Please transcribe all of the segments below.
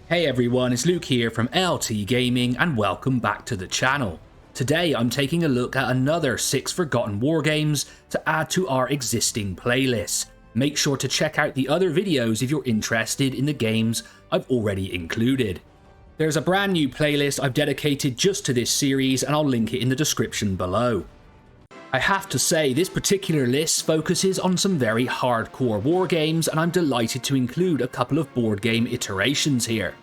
Hey everyone, it's Luke here from LT Gaming and welcome back to the channel. Today I'm taking a look at another 6 forgotten wargames to add to our existing playlist. Make sure to check out the other videos if you're interested in the games I've already included. There's a brand new playlist I've dedicated just to this series and I'll link it in the description below. I have to say, this particular list focuses on some very hardcore wargames and I'm delighted to include a couple of board game iterations here.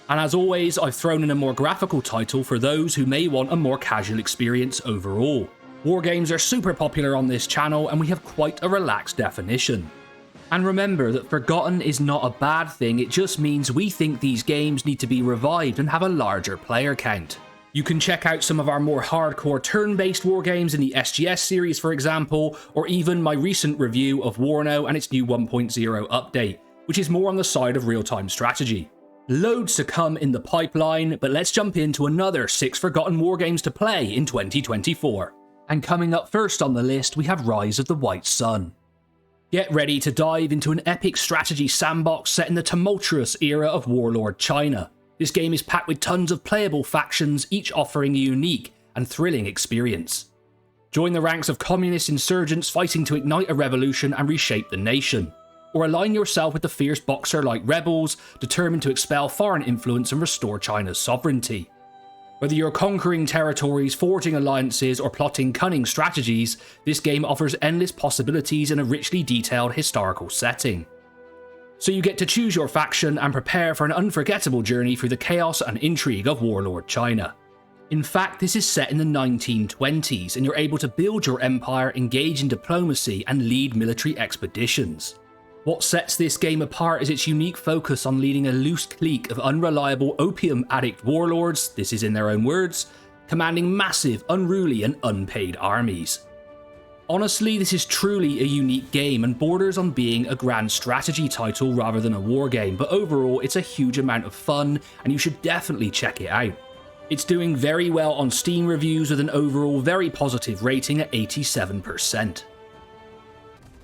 And as always, I've thrown in a more graphical title for those who may want a more casual experience overall. Wargames are super popular on this channel and we have quite a relaxed definition. And remember that forgotten is not a bad thing, it just means we think these games need to be revived and have a larger player count. You can check out some of our more hardcore turn-based wargames in the SGS series, for example, or even my recent review of Warno and its new 1.0 update, which is more on the side of real-time strategy. Loads to come in the pipeline, but let's jump into another 6 forgotten wargames to play in 2024. And coming up first on the list, we have Rise of the White Sun. Get ready to dive into an epic strategy sandbox set in the tumultuous era of warlord China. This game is packed with tons of playable factions, each offering a unique and thrilling experience. Join the ranks of communist insurgents fighting to ignite a revolution and reshape the nation. Or align yourself with the fierce boxer-like rebels, determined to expel foreign influence and restore China's sovereignty. Whether you're conquering territories, forging alliances, or plotting cunning strategies, this game offers endless possibilities in a richly detailed historical setting. So you get to choose your faction and prepare for an unforgettable journey through the chaos and intrigue of warlord China. In fact, this is set in the 1920s and you're able to build your empire, engage in diplomacy, and lead military expeditions. What sets this game apart is its unique focus on leading a loose clique of unreliable opium addict warlords, this is in their own words, commanding massive, unruly and unpaid armies. Honestly, this is truly a unique game and borders on being a grand strategy title rather than a wargame, but overall it's a huge amount of fun and you should definitely check it out. It's doing very well on Steam reviews with an overall very positive rating at 87%.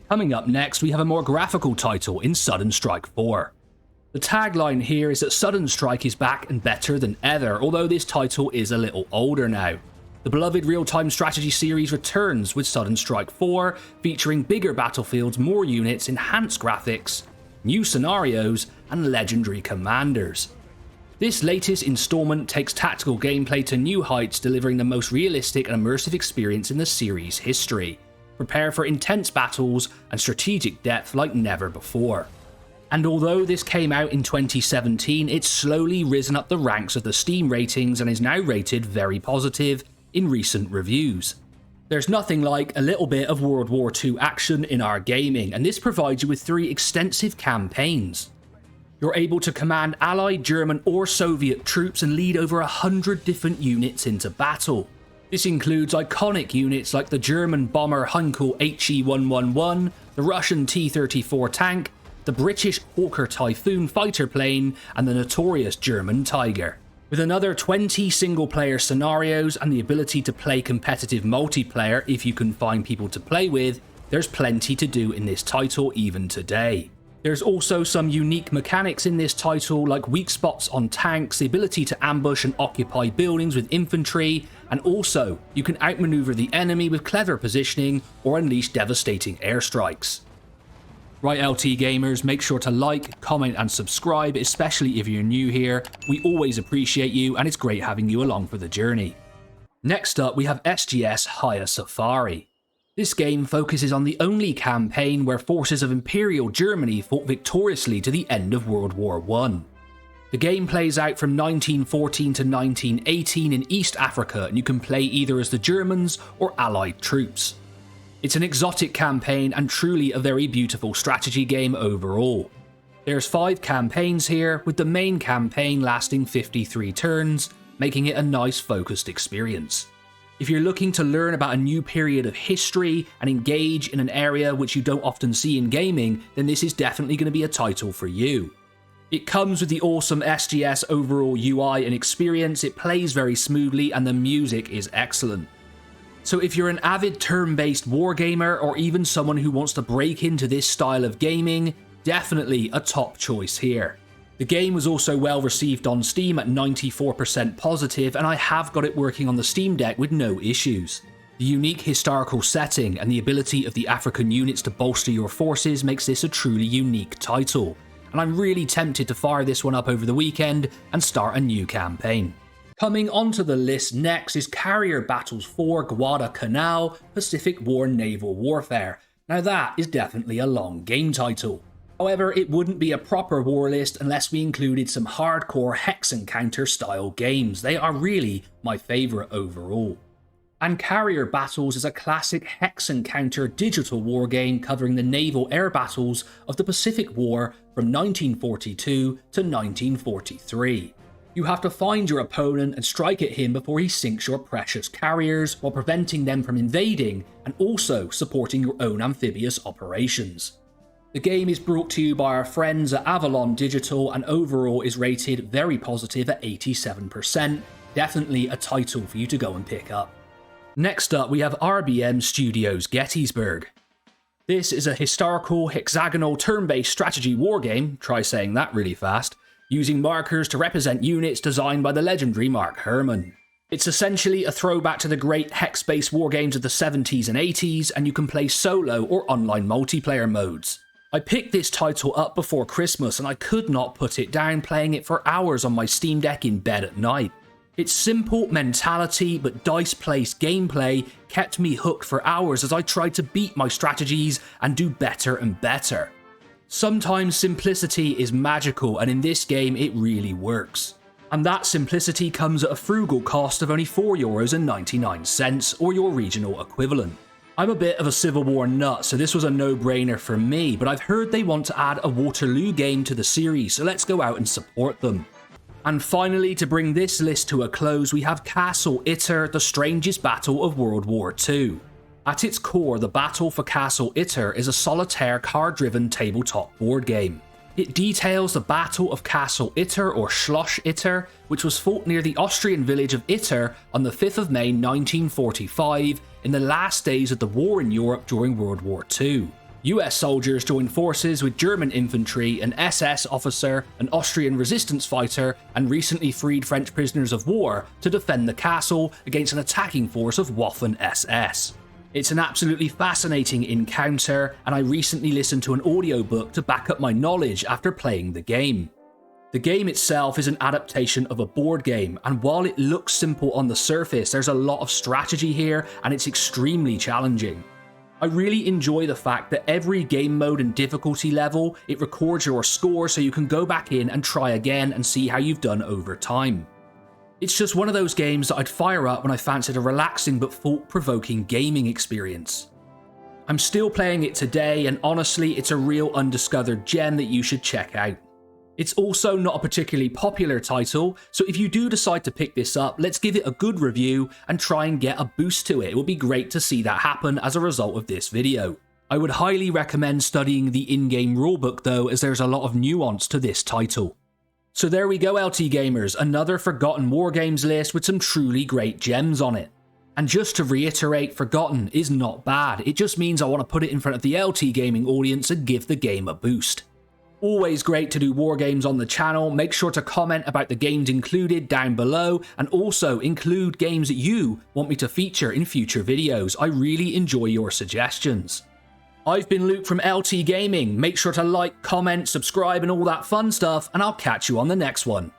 Coming up next, we have a more graphical title in Sudden Strike 4. The tagline here is that Sudden Strike is back and better than ever, although this title is a little older now. The beloved real-time strategy series returns with Sudden Strike 4, featuring bigger battlefields, more units, enhanced graphics, new scenarios, and legendary commanders. This latest installment takes tactical gameplay to new heights, delivering the most realistic and immersive experience in the series' history. Prepare for intense battles and strategic depth like never before. And although this came out in 2017, it's slowly risen up the ranks of the Steam ratings and is now rated very positive in recent reviews. There's nothing like a little bit of World War II action in our gaming, and this provides you with 3 extensive campaigns. You're able to command Allied, German or Soviet troops and lead over 100 different units into battle. This includes iconic units like the German bomber Heinkel HE-111, the Russian T-34 tank, the British Hawker Typhoon fighter plane, and the notorious German Tiger. With another 20 single-player scenarios and the ability to play competitive multiplayer if you can find people to play with, there's plenty to do in this title even today. There's also some unique mechanics in this title, like weak spots on tanks, the ability to ambush and occupy buildings with infantry, and also you can outmaneuver the enemy with clever positioning or unleash devastating airstrikes. Right, LT gamers, make sure to like, comment and subscribe, especially if you're new here. We always appreciate you and it's great having you along for the journey. Next up, we have SGS Heia Safari. This game focuses on the only campaign where forces of Imperial Germany fought victoriously to the end of World War I. The game plays out from 1914 to 1918 in East Africa and you can play either as the Germans or Allied troops. It's an exotic campaign and truly a very beautiful strategy game overall. There's 5 campaigns here, with the main campaign lasting 53 turns, making it a nice focused experience. If you're looking to learn about a new period of history and engage in an area which you don't often see in gaming, then this is definitely going to be a title for you. It comes with the awesome SGS overall UI and experience, it plays very smoothly and the music is excellent. So if you're an avid turn-based wargamer or even someone who wants to break into this style of gaming, definitely a top choice here. The game was also well received on Steam at 94% positive, and I have got it working on the Steam Deck with no issues. The unique historical setting and the ability of the African units to bolster your forces makes this a truly unique title, and I'm really tempted to fire this one up over the weekend and start a new campaign. Coming onto the list next is Carrier Battles 4 Guadalcanal Pacific War Naval Warfare. Now that is definitely a long game title. However, it wouldn't be a proper war list unless we included some hardcore hex encounter style games. They are really my favourite overall. And Carrier Battles is a classic hex encounter digital war game covering the naval air battles of the Pacific War from 1942 to 1943. You have to find your opponent and strike at him before he sinks your precious carriers while preventing them from invading and also supporting your own amphibious operations. The game is brought to you by our friends at Avalon Digital and overall is rated very positive at 87%. Definitely a title for you to go and pick up. Next up, we have RBM Studios Gettysburg. This is a historical, hexagonal, turn-based strategy wargame, try saying that really fast, using markers to represent units designed by the legendary Mark Herman. It's essentially a throwback to the great hex-based wargames of the 70s and 80s, and you can play solo or online multiplayer modes. I picked this title up before Christmas and I could not put it down, playing it for hours on my Steam Deck in bed at night. Its simple mentality but dice-placed gameplay kept me hooked for hours as I tried to beat my strategies and do better and better. Sometimes simplicity is magical, and in this game it really works. And that simplicity comes at a frugal cost of only €4.99, or your regional equivalent. I'm a bit of a Civil War nut, so this was a no-brainer for me, but I've heard they want to add a Waterloo game to the series, so let's go out and support them. And finally, to bring this list to a close, we have Castle Itter, the strangest battle of World War II. At its core, the battle for Castle Itter is a solitaire card-driven tabletop board game. It details the Battle of Castle Itter, or Schloss Itter, which was fought near the Austrian village of Itter on the 5th of May 1945, in the last days of the war in Europe during World War II. US soldiers joined forces with German infantry, an SS officer, an Austrian resistance fighter, and recently freed French prisoners of war to defend the castle against an attacking force of Waffen SS. It's an absolutely fascinating encounter, and I recently listened to an audiobook to back up my knowledge after playing the game. The game itself is an adaptation of a board game, and while it looks simple on the surface, there's a lot of strategy here, and it's extremely challenging. I really enjoy the fact that every game mode and difficulty level, it records your score so you can go back in and try again and see how you've done over time. It's just one of those games that I'd fire up when I fancied a relaxing but thought-provoking gaming experience. I'm still playing it today, and honestly, it's a real undiscovered gem that you should check out. It's also not a particularly popular title, so if you do decide to pick this up, let's give it a good review and try and get a boost to it. It would be great to see that happen as a result of this video. I would highly recommend studying the in-game rulebook though, as there's a lot of nuance to this title. So there we go, LT gamers, another Forgotten Wargames list with some truly great gems on it. And just to reiterate, Forgotten is not bad, it just means I want to put it in front of the LT gaming audience and give the game a boost. Always great to do Wargames on the channel. Make sure to comment about the games included down below, and also include games that you want me to feature in future videos. I really enjoy your suggestions. I've been Luke from LT Gaming. Make sure to like, comment, subscribe and all that fun stuff, and I'll catch you on the next one.